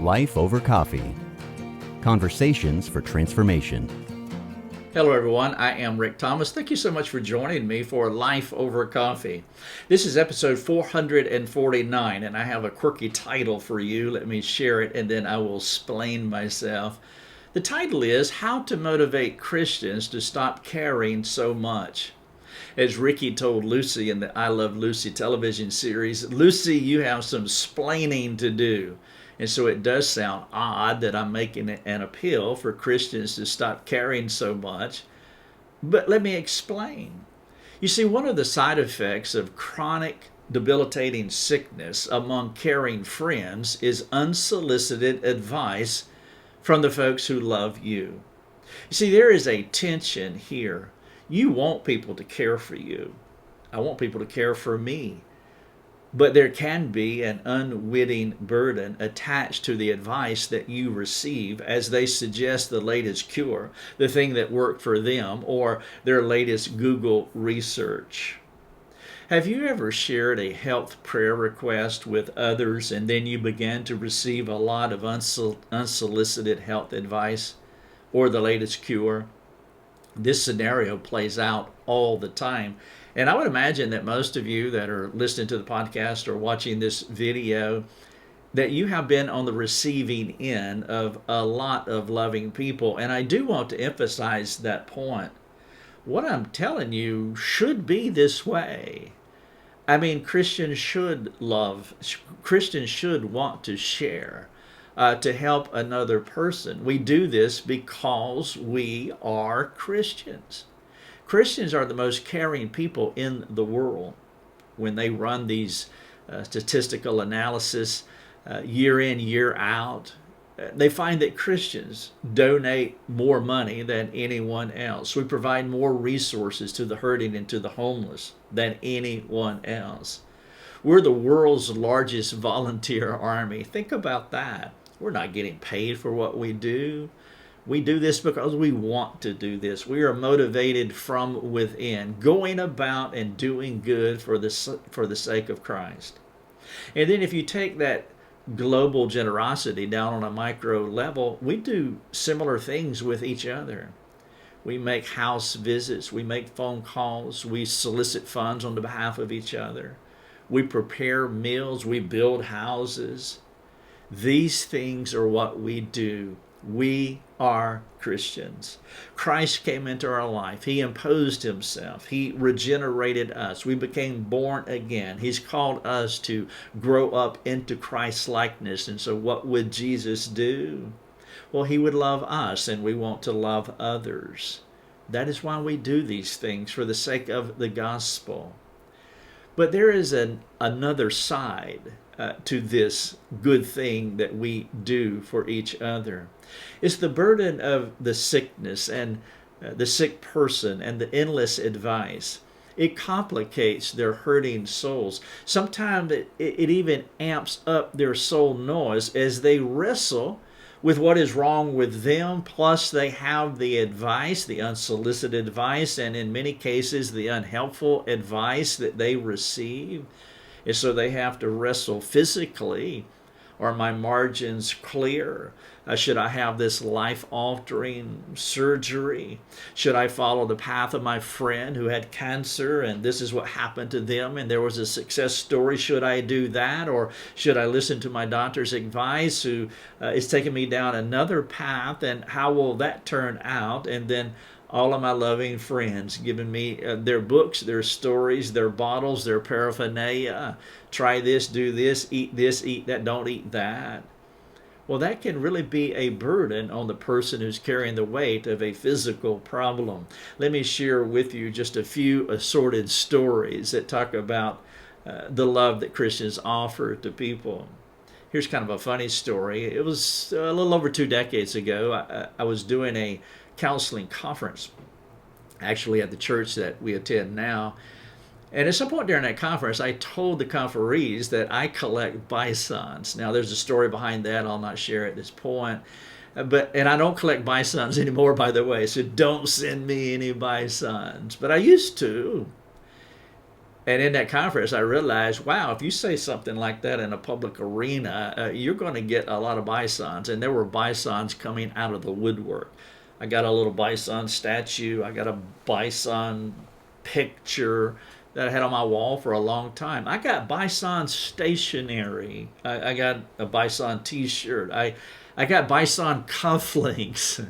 Life Over Coffee. Conversations for transformation. Hello everyone, I am Rick Thomas. Thank you so much for joining me for Life Over Coffee. This is episode 449 and I have a quirky title for you. Let me share it and then I will explain myself. The title is How to Motivate Christians to Stop Caring So Much. As Ricky told Lucy in the I Love Lucy television series, Lucy, you have some splaining to do. And so it does sound odd that I'm making an appeal for Christians to stop caring so much. But let me explain. You see, one of the side effects of chronic debilitating sickness among caring friends is unsolicited advice from the folks who love you. You see, there is a tension here. You want people to care for you. I want people to care for me. But there can be an unwitting burden attached to the advice that you receive as they suggest the latest cure, the thing that worked for them, or their latest Google research. Have you ever shared a health prayer request with others and then you began to receive a lot of unsolicited health advice or the latest cure? This scenario plays out all the time. And I would imagine that most of you that are listening to the podcast or watching this video, that you have been on the receiving end of a lot of loving people. And I do want to emphasize that point. What I'm telling you should be this way. I mean, Christians should love, Christians should want to share, to help another person. We do this because we are Christians. Christians are the most caring people in the world. When they run these statistical analysis year in, year out, they find that Christians donate more money than anyone else. We provide more resources to the hurting and to the homeless than anyone else. We're the world's largest volunteer army. Think about that. We're not getting paid for what we do. We do this because we want to do this. We are motivated from within, going about and doing good for the sake of Christ. And then if you take that global generosity down on a micro level, we do similar things with each other. We make house visits, we make phone calls, we solicit funds on the behalf of each other. We prepare meals, we build houses. These things are what we do. We are Christians. Christ came into our life. He imposed himself. He regenerated us. We became born again. He's called us to grow up into Christ's likeness. And so what would Jesus do? Well, he would love us, and we want to love others. That is why we do these things, for the sake of the gospel. But there is another side to this good thing that we do for each other. It's the burden of the sickness and the sick person and the endless advice. It complicates their hurting souls. Sometimes it even amps up their soul noise as they wrestle with what is wrong with them, plus they have the advice, the unsolicited advice, and in many cases the unhelpful advice that they receive. And so they have to wrestle physically. Are my margins clear? Should I have this life-altering surgery? Should I follow the path of my friend who had cancer and this is what happened to them and there was a success story? Should I do that? Or should I listen to my doctor's advice who is taking me down another path? And how will that turn out? And then all of my loving friends giving me their books, their stories, their bottles, their paraphernalia. Try this, do this, eat that, don't eat that. Well, that can really be a burden on the person who's carrying the weight of a physical problem. Let me share with you just a few assorted stories that talk about the love that Christians offer to people. Here's kind of a funny story. It was a little over 2 decades ago. I was doing a counseling conference, actually at the church that we attend now. And at some point during that conference, I told the conferees that I collect bisons. Now, there's a story behind that. I'll not share at this point. And I don't collect bisons anymore, by the way, so don't send me any bisons. But I used to. And in that conference, I realized, wow, if you say something like that in a public arena, you're going to get a lot of bisons. And there were bisons coming out of the woodwork. I got a little bison statue. I got a bison picture that I had on my wall for a long time. I got bison stationery. I got a bison T-shirt. I got bison cufflinks.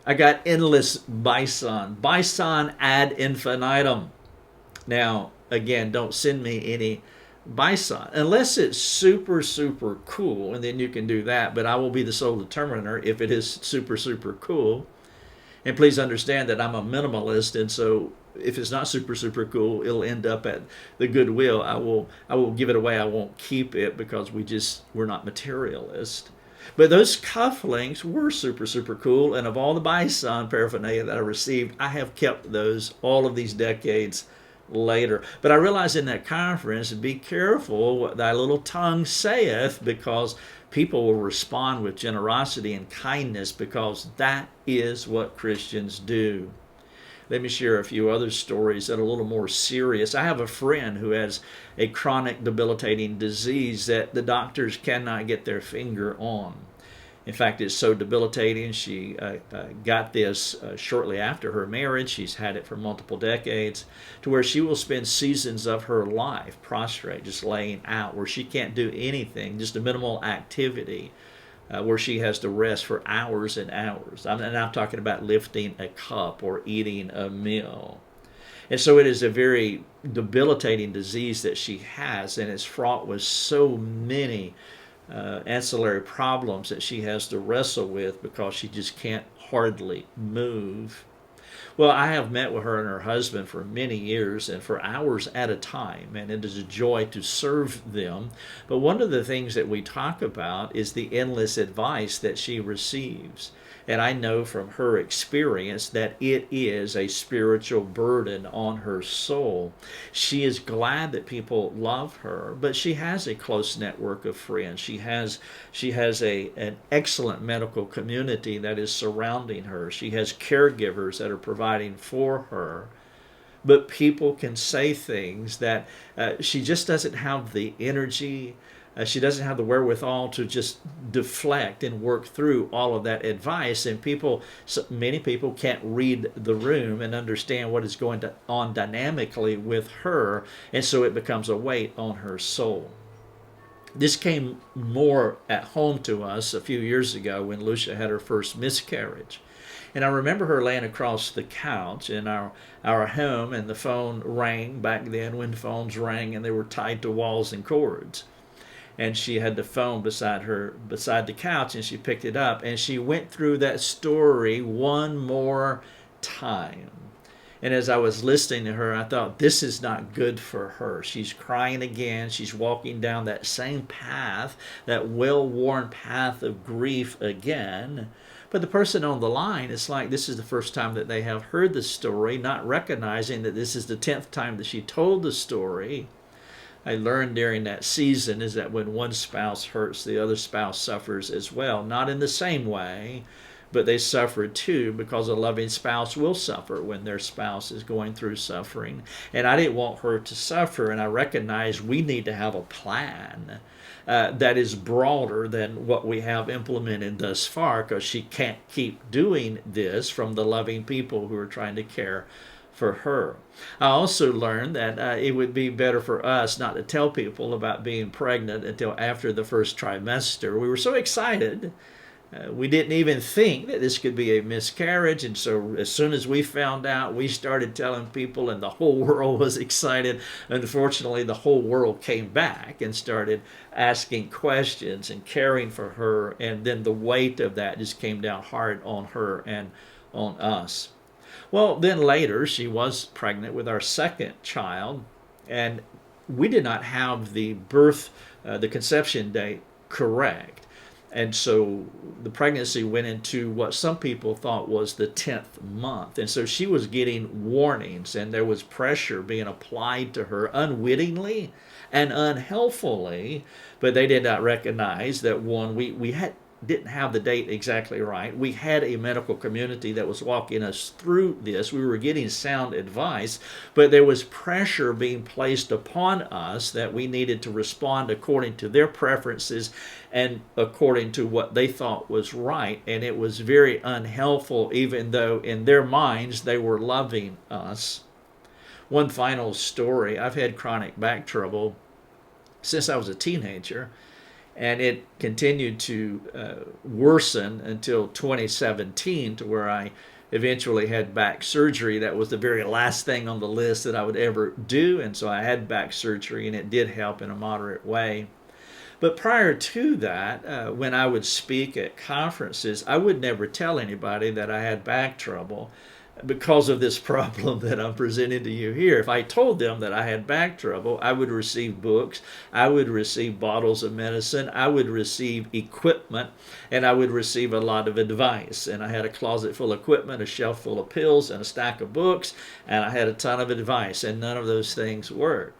I got endless bison ad infinitum. Now, again, don't send me any bison unless it's super, super cool, and then you can do that. But I will be the sole determiner if it is super, super cool. And please understand that I'm a minimalist, and so if it's not super, super cool, it'll end up at the Goodwill. I will give it away. I won't keep it because we're not materialist. But those cufflinks were super, super cool. And of all the bison paraphernalia that I received, I have kept those all of these decades later. But I realized in that conference, be careful what thy little tongue saith, because people will respond with generosity and kindness, because that is what Christians do. Let me share a few other stories that are a little more serious. I have a friend who has a chronic debilitating disease that the doctors cannot get their finger on. In fact, it's so debilitating. She got this shortly after her marriage. She's had it for multiple decades, to where she will spend seasons of her life prostrate, just laying out, where she can't do anything, just a minimal activity, where she has to rest for hours and hours. And I'm talking about lifting a cup or eating a meal. And so it is a very debilitating disease that she has, and it's fraught with so many ancillary problems that she has to wrestle with, because she just can't hardly move. Well, I have met with her and her husband for many years, and for hours at a time, and it is a joy to serve them. But one of the things that we talk about is the endless advice that she receives. And I know from her experience that it is a spiritual burden on her soul. She is glad that people love her, but she has a close network of friends. She has an excellent medical community that is surrounding her. She has caregivers that are providing for her. But people can say things that she just doesn't have the energy. She doesn't have the wherewithal to just deflect and work through all of that advice. And many people can't read the room and understand what is going on dynamically with her. And so it becomes a weight on her soul. This came more at home to us a few years ago when Lucia had her first miscarriage. And I remember her laying across the couch in our home, and the phone rang back then when phones rang and they were tied to walls and cords. And she had the phone beside the couch, and she picked it up, and she went through that story one more time. And as I was listening to her, I thought, this is not good for her. She's crying again. She's walking down that same path, that well-worn path of grief again. But the person on the line, it's like this is the first time that they have heard the story, not recognizing that this is the 10th time that she told the story. I learned during that season is that when one spouse hurts, the other spouse suffers as well. Not in the same way, but they suffer too, because a loving spouse will suffer when their spouse is going through suffering. And I didn't want her to suffer, and I recognized we need to have a plan that is broader than what we have implemented thus far, because she can't keep doing this from the loving people who are trying to care for her. I also learned that it would be better for us not to tell people about being pregnant until after the first trimester. We were so excited. We didn't even think that this could be a miscarriage. And so as soon as we found out, we started telling people, and the whole world was excited. Unfortunately, the whole world came back and started asking questions and caring for her. And then the weight of that just came down hard on her and on us. Well, then later, she was pregnant with our second child, and we did not have the conception date correct. And so the pregnancy went into what some people thought was the 10th month. And so she was getting warnings, and there was pressure being applied to her unwittingly and unhelpfully, but they did not recognize that, one, we had didn't have the date exactly right. We had a medical community that was walking us through this. We were getting sound advice, but there was pressure being placed upon us that we needed to respond according to their preferences and according to what they thought was right. And it was very unhelpful, even though in their minds they were loving us. One final story: I've had chronic back trouble since I was a teenager, and it continued to worsen until 2017, to where I eventually had back surgery. That was the very last thing on the list that I would ever do, and so I had back surgery, and it did help in a moderate way. But prior to that, when I would speak at conferences, I would never tell anybody that I had back trouble because of this problem that I'm presenting to you here. If I told them that I had back trouble, I would receive books, I would receive bottles of medicine, I would receive equipment, and I would receive a lot of advice. And I had a closet full of equipment, a shelf full of pills, and a stack of books, and I had a ton of advice, and none of those things worked.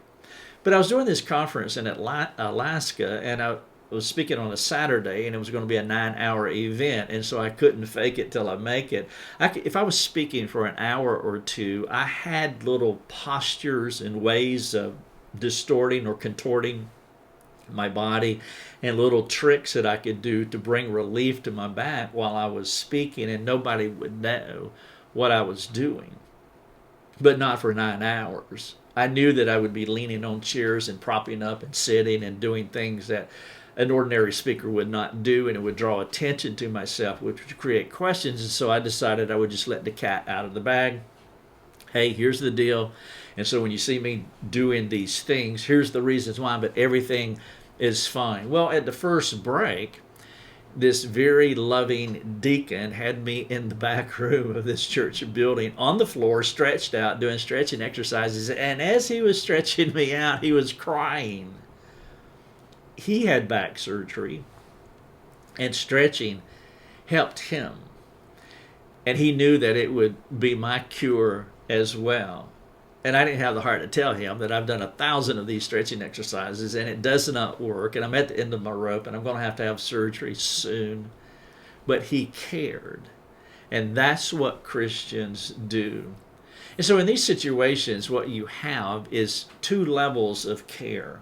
But I was doing this conference in Alaska, and I was speaking on a Saturday, and it was going to be a 9-hour event, and so I couldn't fake it till I make it. If I was speaking for an hour or two, I had little postures and ways of distorting or contorting my body, and little tricks that I could do to bring relief to my back while I was speaking, and nobody would know what I was doing. But not for 9 hours. I knew that I would be leaning on chairs and propping up and sitting and doing things that an ordinary speaker would not do, and it would draw attention to myself, which would create questions. And so I decided I would just let the cat out of the bag. Hey, here's the deal. And so when you see me doing these things, here's the reasons why, but everything is fine. Well, at the first break, this very loving deacon had me in the back room of this church building on the floor, stretched out, doing stretching exercises. And as he was stretching me out, he was crying. He had back surgery, and stretching helped him. And he knew that it would be my cure as well. And I didn't have the heart to tell him that I've done 1,000 of these stretching exercises and it does not work, and I'm at the end of my rope and I'm going to have surgery soon. But he cared. And that's what Christians do. And so in these situations, what you have is 2 levels of care.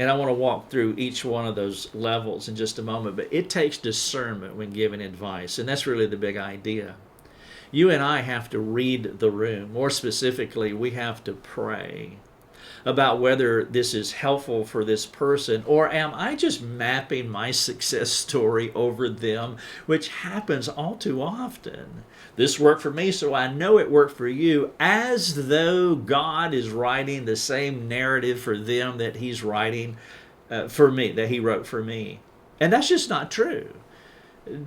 And I want to walk through each one of those levels in just a moment. But it takes discernment when giving advice. And that's really the big idea. You and I have to read the room. More specifically, we have to pray about whether this is helpful for this person, or am I just mapping my success story over them, which happens all too often. This worked for me, so I know it worked for you, as though God is writing the same narrative for them that He's writing for me, that He wrote for me. And that's just not true.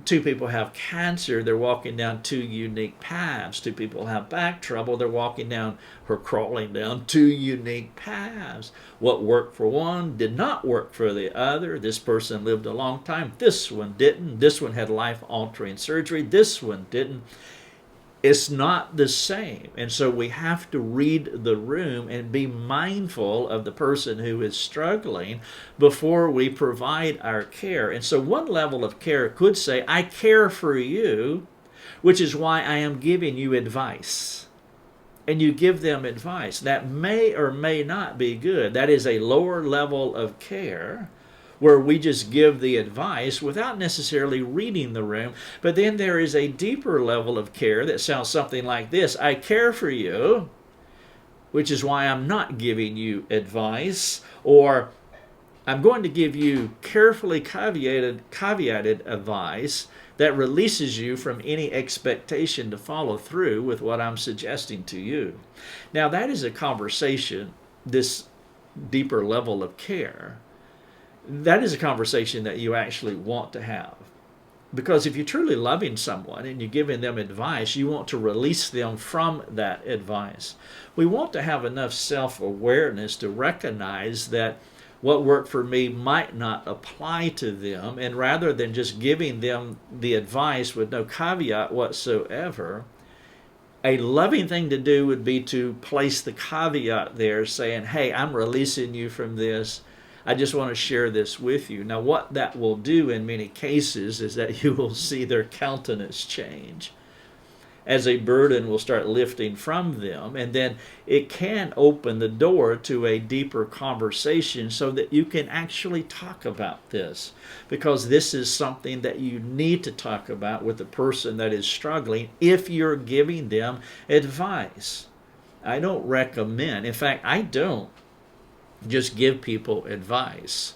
2 people have cancer, they're walking down 2 unique paths. 2 people have back trouble, they're walking down or crawling down 2 unique paths. What worked for one did not work for the other. This person lived a long time, this one didn't. This one had life-altering surgery, this one didn't. It's not the same. And so we have to read the room and be mindful of the person who is struggling before we provide our care. And so one level of care could say, I care for you, which is why I am giving you advice. And you give them advice. That may or may not be good. That is a lower level of care, where we just give the advice without necessarily reading the room. But then there is a deeper level of care that sounds something like this. I care for you, which is why I'm not giving you advice, or I'm going to give you carefully caveated advice that releases you from any expectation to follow through with what I'm suggesting to you. Now that is a conversation, this deeper level of care. That is a conversation that you actually want to have. Because if you're truly loving someone and you're giving them advice, you want to release them from that advice. We want to have enough self-awareness to recognize that what worked for me might not apply to them, and rather than just giving them the advice with no caveat whatsoever, a loving thing to do would be to place the caveat there saying, hey, I'm releasing you from this. I just want to share this with you. Now, what that will do in many cases is that you will see their countenance change as a burden will start lifting from them. And then it can open the door to a deeper conversation so that you can actually talk about this, because this is something that you need to talk about with the person that is struggling if you're giving them advice. I don't recommend, in fact, I don't just give people advice.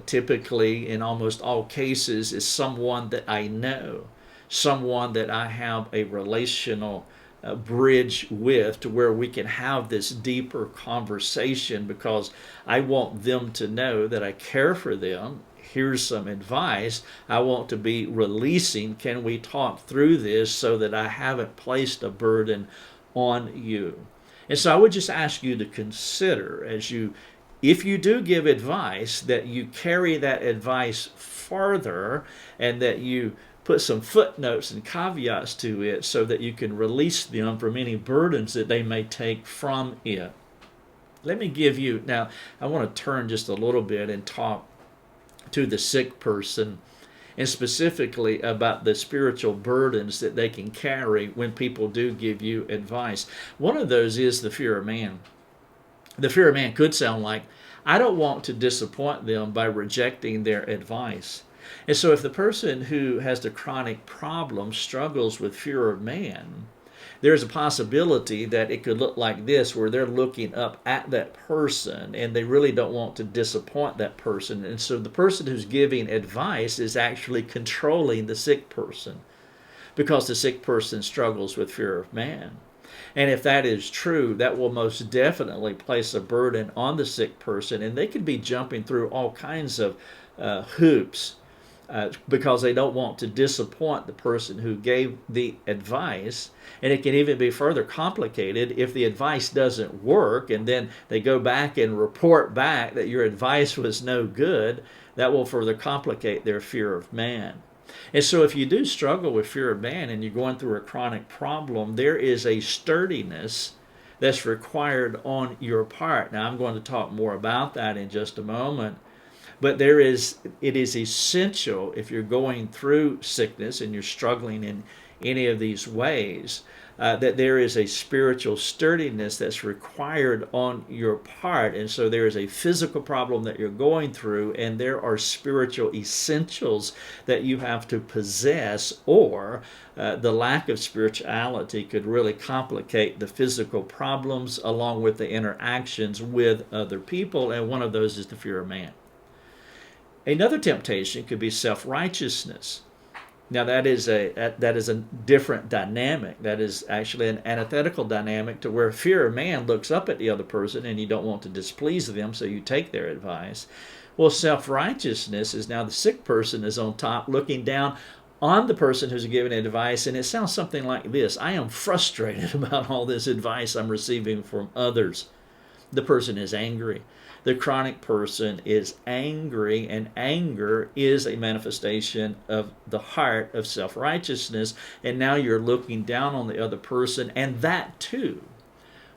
Typically, in almost all cases, is someone that I know, someone that I have a relational bridge with, to where we can have this deeper conversation, because I want them to know that I care for them. Here's some advice. I want to be releasing. Can we talk through this so that I haven't placed a burden on you? And so I would just ask you to consider, if you do give advice, that you carry that advice farther, and that you put some footnotes and caveats to it so that you can release them from any burdens that they may take from it. Let me give you, now I want to turn just a little bit and talk to the sick person, and specifically about the spiritual burdens that they can carry when people do give you advice. One of those is the fear of man. The fear of man could sound like, I don't want to disappoint them by rejecting their advice. And so if the person who has the chronic problem struggles with fear of man, there's a possibility that it could look like this, where they're looking up at that person and they really don't want to disappoint that person. And so the person who's giving advice is actually controlling the sick person, because the sick person struggles with fear of man. And if that is true, that will most definitely place a burden on the sick person, and they could be jumping through all kinds of hoops because they don't want to disappoint the person who gave the advice. And it can even be further complicated if the advice doesn't work, and then they go back and report back that your advice was no good. That will further complicate their fear of man. And so if you do struggle with fear of man and you're going through a chronic problem, there is a sturdiness that's required on your part. Now, I'm going to talk more about that in just a moment. But it is essential, if you're going through sickness and you're struggling in any of these ways, that there is a spiritual sturdiness that's required on your part. And so there is a physical problem that you're going through, and there are spiritual essentials that you have to possess, or the lack of spirituality could really complicate the physical problems along with the interactions with other people. And one of those is the fear of man. Another temptation could be self-righteousness. Now that is a different dynamic. That is actually an antithetical dynamic to where fear of man looks up at the other person and you don't want to displease them, so you take their advice. Well, self-righteousness is now the sick person is on top looking down on the person who's giving advice, and it sounds something like this: I am frustrated about all this advice I'm receiving from others. The person is angry. The chronic person is angry, and anger is a manifestation of the heart of self-righteousness. And now you're looking down on the other person, and that too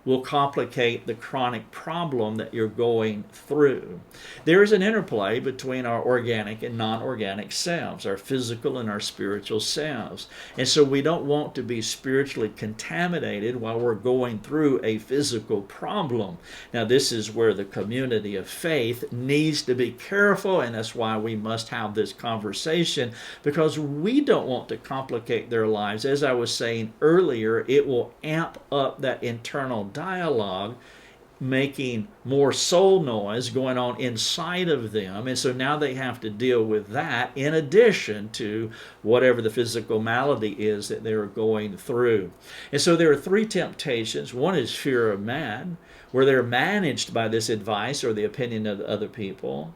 will complicate the chronic problem that you're going through. There is an interplay between our organic and non-organic selves, our physical and our spiritual selves. And so we don't want to be spiritually contaminated while we're going through a physical problem. Now, this is where the community of faith needs to be careful, and that's why we must have this conversation, because we don't want to complicate their lives. As I was saying earlier, it will amp up that internal dialogue, making more soul noise going on inside of them. And so now they have to deal with that in addition to whatever the physical malady is that they're going through. And so there are three temptations. One is fear of man, where they're managed by this advice or the opinion of other people.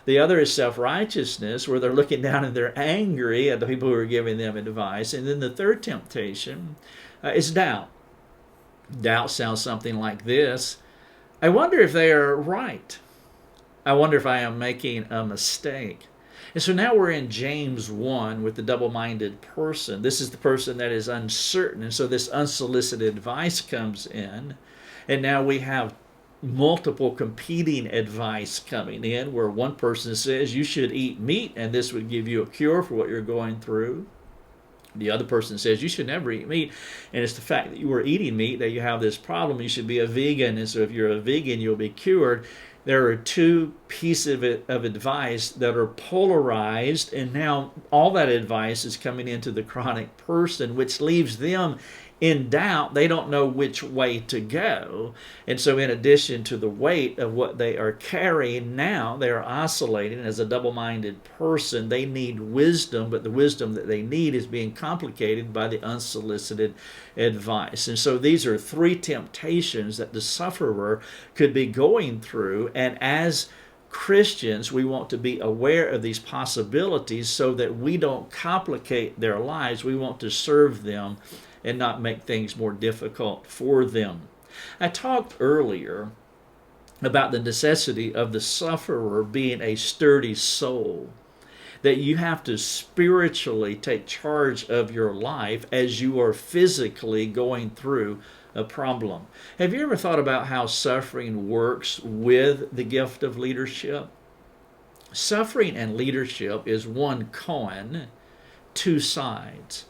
The other is self-righteousness, where they're looking down and they're angry at the people who are giving them advice. And then the third temptation is doubt. Doubt sounds something like this: I wonder if they are right. I wonder if I am making a mistake. And so now we're in James 1 with the double-minded person. This is the person that is uncertain. And so this unsolicited advice comes in. And now we have multiple competing advice coming in, where one person says you should eat meat and this would give you a cure for what you're going through. The other person says you should never eat meat, and it's the fact that you are eating meat that you have this problem. You should be a vegan, and so if you're a vegan, you'll be cured. There are two pieces of advice that are polarized, and now all that advice is coming into the chronic person, which leaves them in doubt. They don't know which way to go. And so in addition to the weight of what they are carrying, now they are oscillating as a double-minded person. They need wisdom, but the wisdom that they need is being complicated by the unsolicited advice. And so these are three temptations that the sufferer could be going through. And as Christians, we want to be aware of these possibilities so that we don't complicate their lives. We want to serve them and not make things more difficult for them. I talked earlier about the necessity of the sufferer being a sturdy soul, that you have to spiritually take charge of your life as you are physically going through a problem. Have you ever thought about how suffering works with the gift of leadership? Suffering and leadership is one coin, two sides.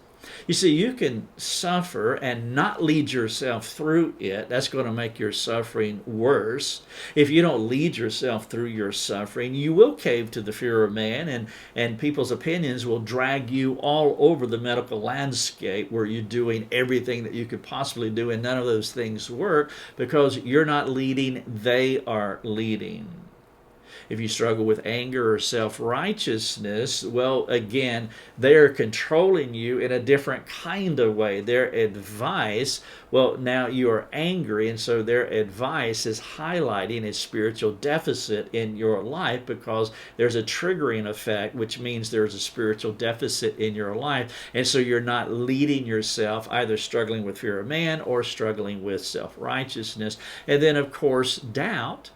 You see, you can suffer and not lead yourself through it. That's going to make your suffering worse. If you don't lead yourself through your suffering, you will cave to the fear of man, and people's opinions will drag you all over the medical landscape where you're doing everything that you could possibly do, and none of those things work because you're not leading, they are leading. If you struggle with anger or self-righteousness, well, again, they're controlling you in a different kind of way. Their advice, well, now you are angry, and so their advice is highlighting a spiritual deficit in your life because there's a triggering effect, which means there's a spiritual deficit in your life. And so you're not leading yourself, either struggling with fear of man or struggling with self-righteousness. And then, of course, doubt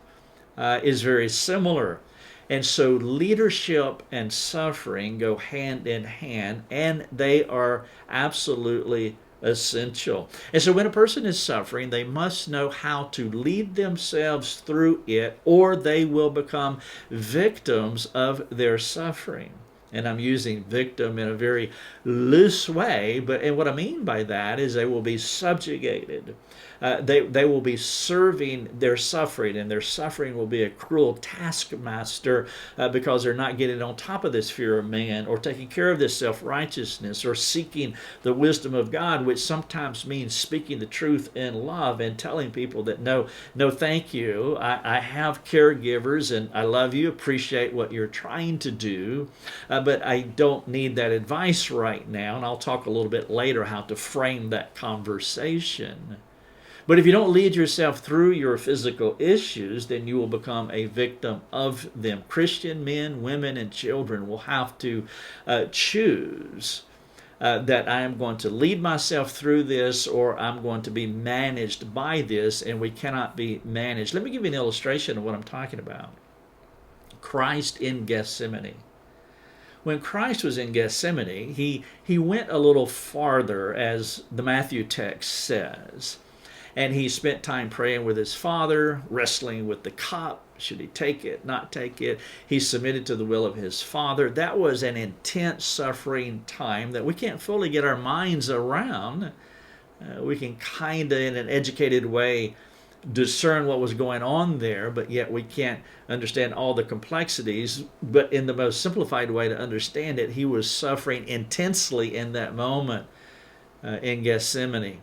is very similar. And so leadership and suffering go hand in hand, and they are absolutely essential. And so when a person is suffering, they must know how to lead themselves through it, or they will become victims of their suffering. And I'm using victim in a very loose way, and what I mean by that is they will be subjugated. They will be serving their suffering, and their suffering will be a cruel taskmaster because they're not getting on top of this fear of man, or taking care of this self-righteousness, or seeking the wisdom of God, which sometimes means speaking the truth in love and telling people that no thank you. I have caregivers and I love you, appreciate what you're trying to do, but I don't need that advice right now, and I'll talk a little bit later how to frame that conversation. But if you don't lead yourself through your physical issues, then you will become a victim of them. Christian men, women, and children will have to choose that I am going to lead myself through this, or I'm going to be managed by this, and we cannot be managed. Let me give you an illustration of what I'm talking about. Christ in Gethsemane. When Christ was in Gethsemane, he went a little farther, as the Matthew text says. And he spent time praying with his Father, wrestling with the cup. Should he take it, not take it? He submitted to the will of his Father. That was an intense suffering time that we can't fully get our minds around. We can kind of, in an educated way, discern what was going on there, but yet we can't understand all the complexities. But in the most simplified way to understand it, he was suffering intensely in that moment in Gethsemane.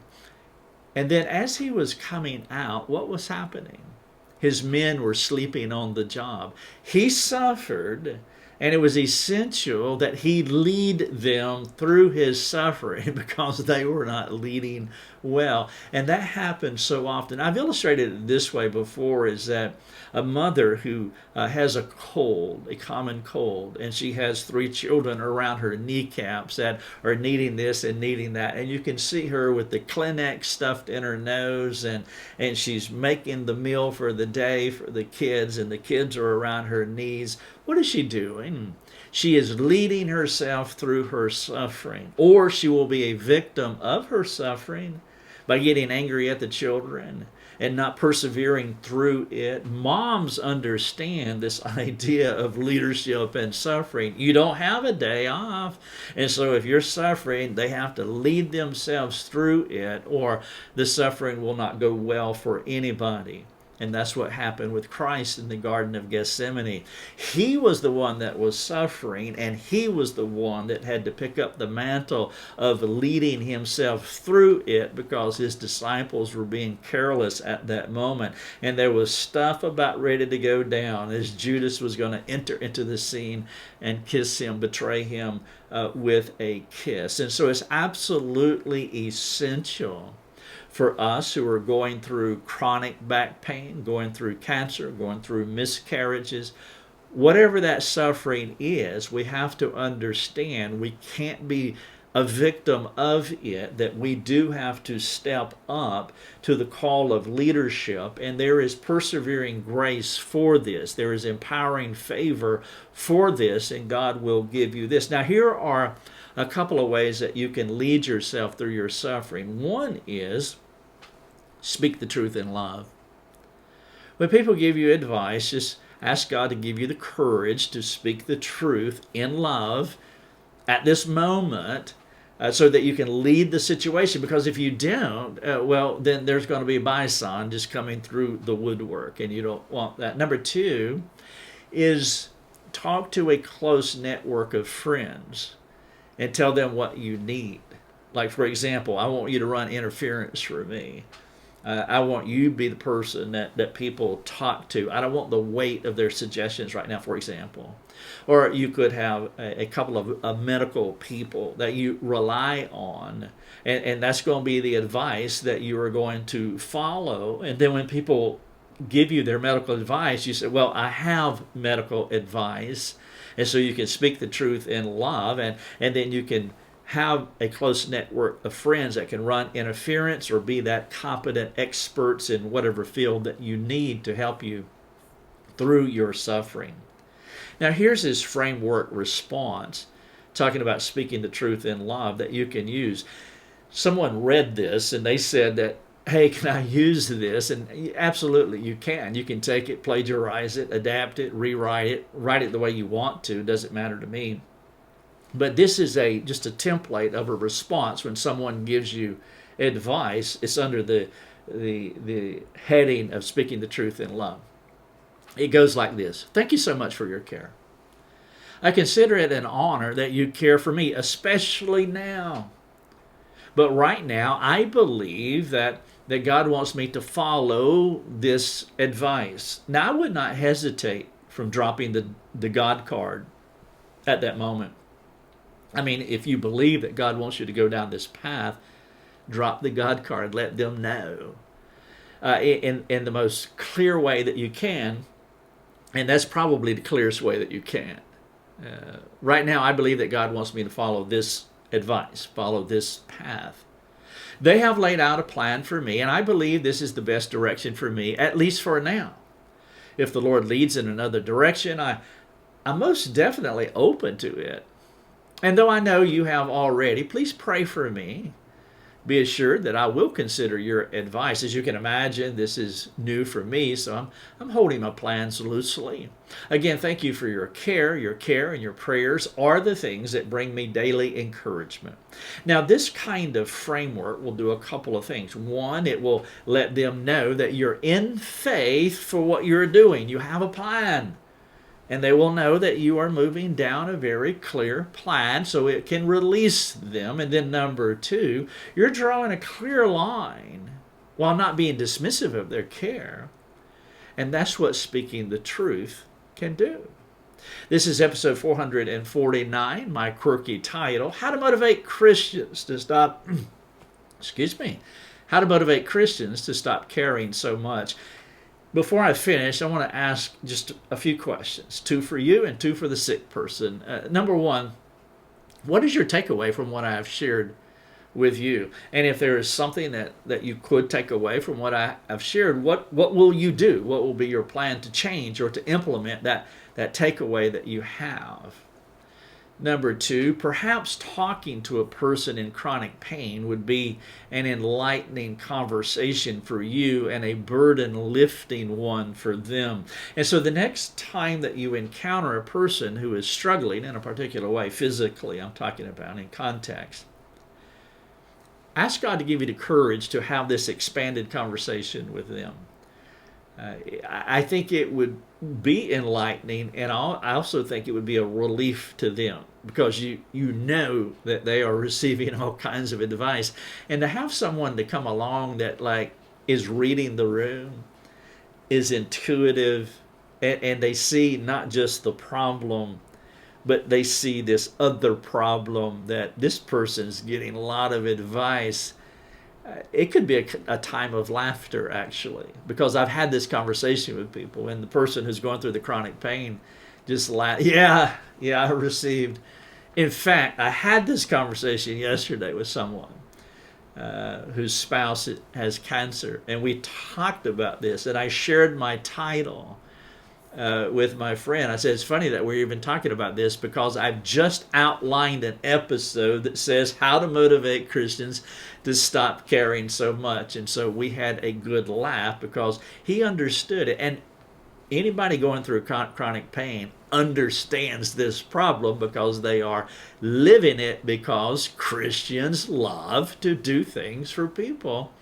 And then as he was coming out, what was happening? His men were sleeping on the job. He suffered, and it was essential that he lead them through his suffering because they were not leading well. And that happens so often. I've illustrated it this way before, is that a mother who has a cold, a common cold, and she has 3 children around her kneecaps that are needing this and needing that, and you can see her with the Kleenex stuffed in her nose, and she's making the meal for the day for the kids, and the kids are around her knees. What is she doing? She is leading herself through her suffering, or she will be a victim of her suffering by getting angry at the children and not persevering through it. Moms understand this idea of leadership and suffering. You don't have a day off. And so if you're suffering, they have to lead themselves through it, or the suffering will not go well for anybody. And that's what happened with Christ in the Garden of Gethsemane. He was the one that was suffering, and he was the one that had to pick up the mantle of leading himself through it, because his disciples were being careless at that moment. And there was stuff about ready to go down as Judas was going to enter into the scene and kiss him, betray him with a kiss. And so it's absolutely essential for us who are going through chronic back pain, going through cancer, going through miscarriages, whatever that suffering is, we have to understand we can't be a victim of it, that we do have to step up to the call of leadership, and there is persevering grace for this. There is empowering favor for this, and God will give you this. Now, here are a couple of ways that you can lead yourself through your suffering. One is speak the truth in love. When people give you advice, just ask God to give you the courage to speak the truth in love at this moment, so that you can lead the situation. Because if you don't, well, then there's going to be a bison just coming through the woodwork, and you don't want that. Number two is talk to a close network of friends and tell them what you need. Like, for example, I want you to run interference for me. I want you to be the person that people talk to. I don't want the weight of their suggestions right now, for example. Or you could have a couple of medical people that you rely on, and that's going to be the advice that you are going to follow. And then when people give you their medical advice, you say, well, I have medical advice. And so you can speak the truth in love, and then you can have a close network of friends that can run interference or be that competent experts in whatever field that you need to help you through your suffering. Now, here's his framework response, talking about speaking the truth in love, that you can use. Someone read this and they said that, hey, can I use this? And absolutely, you can. You can take it, plagiarize it, adapt it, rewrite it, write it the way you want to. It doesn't matter to me. But this is just a template of a response when someone gives you advice. It's under the heading of speaking the truth in love. It goes like this. Thank you so much for your care. I consider it an honor that you care for me, especially now. But right now, I believe that God wants me to follow this advice. Now, I would not hesitate from dropping the God card at that moment. I mean, if you believe that God wants you to go down this path, drop the God card. Let them know in the most clear way that you can. And that's probably the clearest way that you can. Right now, I believe that God wants me to follow this advice, follow this path. They have laid out a plan for me, and I believe this is the best direction for me, at least for now. If the Lord leads in another direction, I'm most definitely open to it. And though I know you have already, please pray for me. Be assured that I will consider your advice. As you can imagine, this is new for me, so I'm holding my plans loosely. Again, thank you for your care. Your care and your prayers are the things that bring me daily encouragement. Now, this kind of framework will do a couple of things. One, it will let them know that you're in faith for what you're doing. You have a plan. And they will know that you are moving down a very clear plan, so it can release them. And then number two, you're drawing a clear line while not being dismissive of their care. And that's what speaking the truth can do. This is episode 449, my quirky title, How to Motivate Christians to Stop, How to Motivate Christians to Stop Caring So Much. Before I finish, I want to ask just a few questions, 2 for you and 2 for the sick person. Number one, what is your takeaway from what I have shared with you? And if there is something that you could take away from what I have shared, what will you do? What will be your plan to change or to implement that takeaway that you have? Number two, perhaps talking to a person in chronic pain would be an enlightening conversation for you and a burden lifting one for them. And so the next time that you encounter a person who is struggling in a particular way, physically, I'm talking about in context, ask God to give you the courage to have this expanded conversation with them. I think it would be enlightening, and I also think it would be a relief to them, because you know that they are receiving all kinds of advice, and to have someone to come along that like is reading the room, is intuitive, and they see not just the problem, but they see this other problem that this person's getting a lot of advice. It could be a time of laughter, actually, because I've had this conversation with people, and the person who's going through the chronic pain just laugh. Yeah, I received. In fact, I had this conversation yesterday with someone whose spouse has cancer, and we talked about this, and I shared my title with my friend. I said, it's funny that we're even talking about this, because I've just outlined an episode that says how to motivate Christians to stop caring so much. And so we had a good laugh because he understood it. And anybody going through chronic pain understands this problem, because they are living it, because Christians love to do things for people.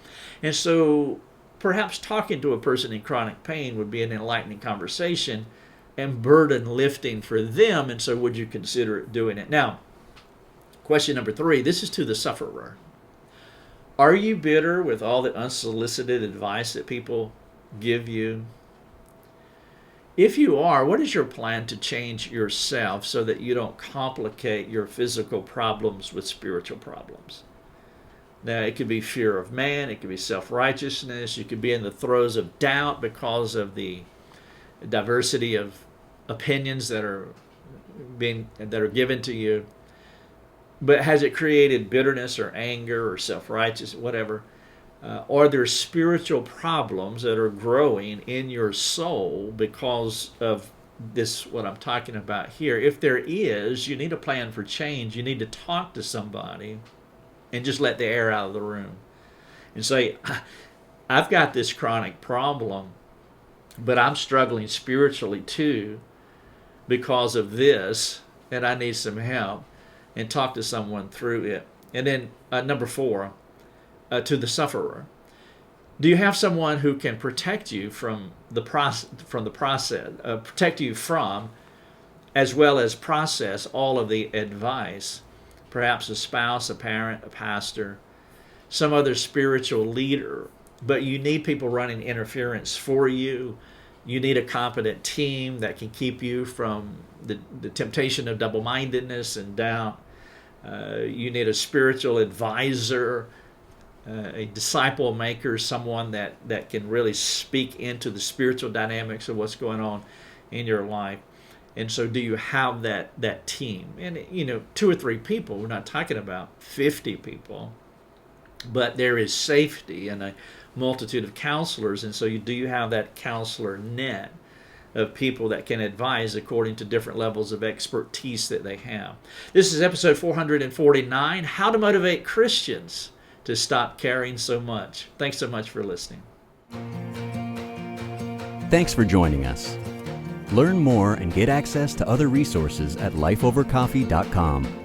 And so perhaps talking to a person in chronic pain would be an enlightening conversation and burden lifting for them. And so would you consider doing it? Now, question number 3, this is to the sufferer. Are you bitter with all the unsolicited advice that people give you? If you are, what is your plan to change yourself so that you don't complicate your physical problems with spiritual problems? Now, it could be fear of man, it could be self-righteousness, you could be in the throes of doubt because of the diversity of opinions that are given to you. But has it created bitterness or anger or self-righteous, whatever? Are there spiritual problems that are growing in your soul because of this, what I'm talking about here? If there is, you need a plan for change. You need to talk to somebody and just let the air out of the room and say, I've got this chronic problem, but I'm struggling spiritually too because of this, and I need some help, and talk to someone through it. And then number 4, to the sufferer. Do you have someone who can protect you from the process, protect you from, as well as process all of the advice? Perhaps a spouse, a parent, a pastor, some other spiritual leader. But you need people running interference for you. You need a competent team that can keep you from the temptation of double-mindedness and doubt. You need a spiritual advisor, a disciple maker, someone that can really speak into the spiritual dynamics of what's going on in your life. And so do you have that team? And 2 or 3 people, we're not talking about 50 people, but there is safety in a multitude of counselors. And so do you have that counselor net of people that can advise according to different levels of expertise that they have? This is episode 449, How to Motivate Christians to Stop Caring So Much. Thanks so much for listening. Thanks for joining us. Learn more and get access to other resources at lifeovercoffee.com.